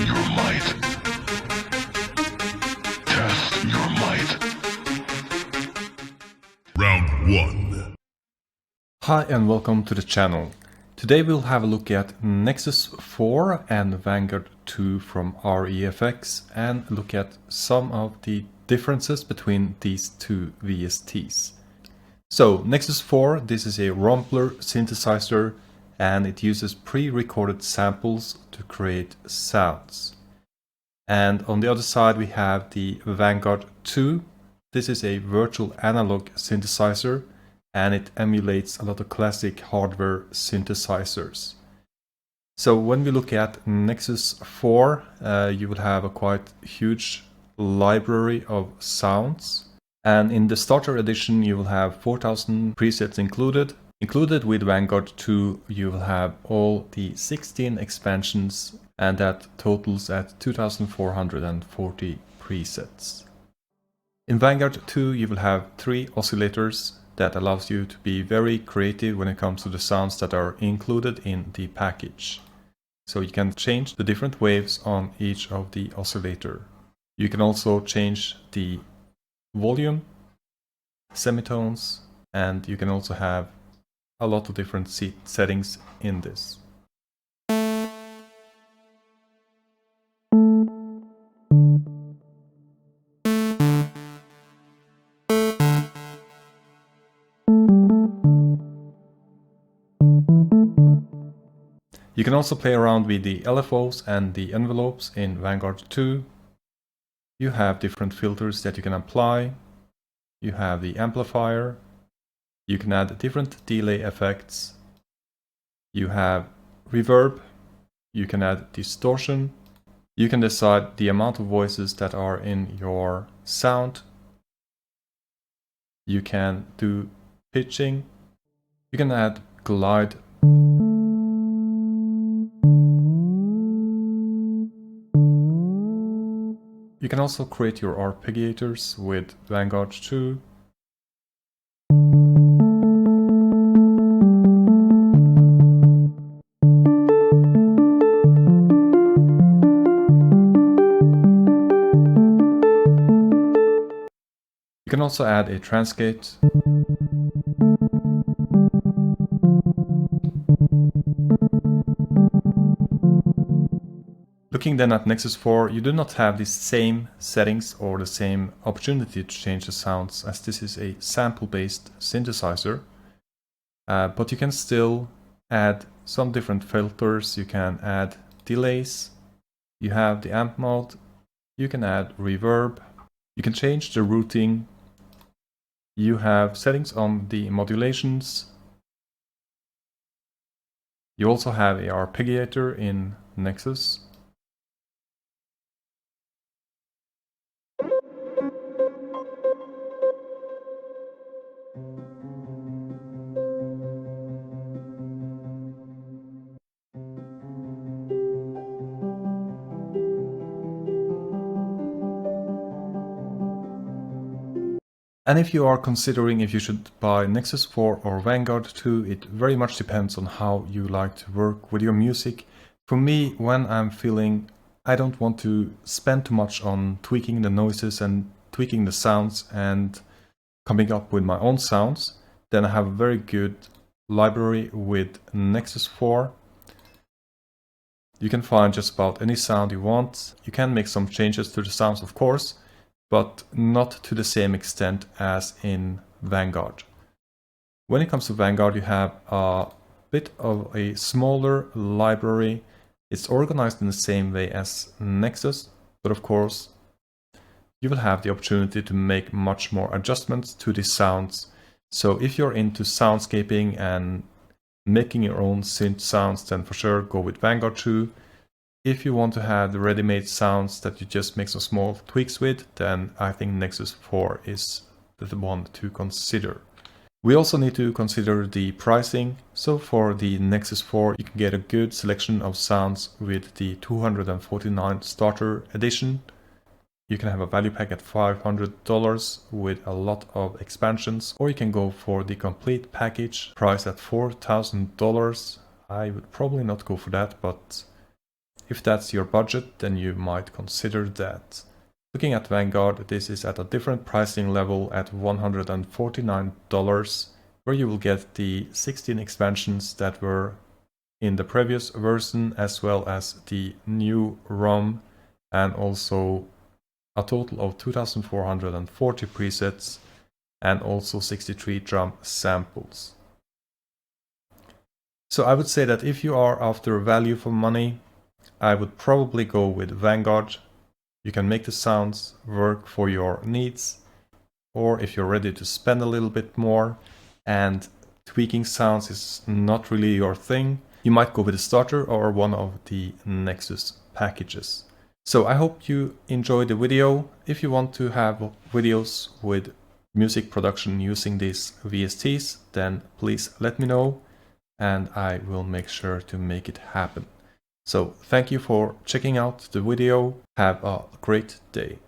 your might. Test your might. Round 1. Hi and welcome to the channel. Today we'll have a look at Nexus 4 and Vanguard 2 from REFX and look at some of the differences between these two VSTs. So Nexus 4, this is a Rumpler synthesizer and it uses pre-recorded samples to create sounds. And on the other side we have the Vanguard 2. This is a virtual analog synthesizer and it emulates a lot of classic hardware synthesizers. So when we look at Nexus 4, you will have a quite huge library of sounds. And in the starter edition, you will have 4,000 presets included. Included with Vanguard 2, you will have all the 16 expansions, and that totals at 2,440 presets. In Vanguard 2, you will have 3 oscillators that allows you to be very creative when it comes to the sounds that are included in the package. So you can change the different waves on each of the oscillator. You can also change the volume, semitones, and you can also have a lot of different settings in this. You can also play around with the LFOs and the envelopes in Vanguard 2. You have different filters that you can apply. You have the amplifier. You can add different delay effects. You have reverb. You can add distortion. You can decide the amount of voices that are in your sound. You can do pitching. You can add glide. You can also create your arpeggiators with Vanguard 2. You can also add a transgate. Looking then at Nexus 4, you do not have the same settings or the same opportunity to change the sounds, as this is a sample-based synthesizer. But you can still add some different filters. You can add delays. You have the amp mode. You can add reverb. You can change the routing. You have settings on the modulations. You also have a arpeggiator in Nexus. And if you are considering if you should buy Nexus 4 or Vanguard 2, it very much depends on how you like to work with your music. For me, when I'm feeling I don't want to spend too much on tweaking the noises and tweaking the sounds and coming up with my own sounds, then I have a very good library with Nexus 4. You can find just about any sound you want. You can make some changes to the sounds, of course, but not to the same extent as in Vanguard. When it comes to Vanguard, you have a bit of a smaller library. It's organized in the same way as Nexus, but of course, you will have the opportunity to make much more adjustments to the sounds. So if you're into soundscaping and making your own synth sounds, then for sure go with Vanguard 2. If you want to have the ready-made sounds that you just make some small tweaks with, then I think Nexus 4 is the one to consider. We also need to consider the pricing. So for the Nexus 4, you can get a good selection of sounds with the 249 starter edition. You can have a value pack at $500 with a lot of expansions, or you can go for the complete package priced at $4,000. I would probably not go for that, but if that's your budget, then you might consider that. Looking at Vanguard, this is at a different pricing level at $149, where you will get the 16 expansions that were in the previous version, as well as the new ROM, and also a total of 2440 presets and also 63 drum samples. So I would say that if you are after value for money, I would probably go with Vanguard. You can make the sounds work for your needs, or if you're ready to spend a little bit more and tweaking sounds is not really your thing, you might go with a starter or one of the Nexus packages. So I hope you enjoyed the video. If you want to have videos with music production using these VSTs, then please let me know and I will make sure to make it happen. So thank you for checking out the video. Have a great day.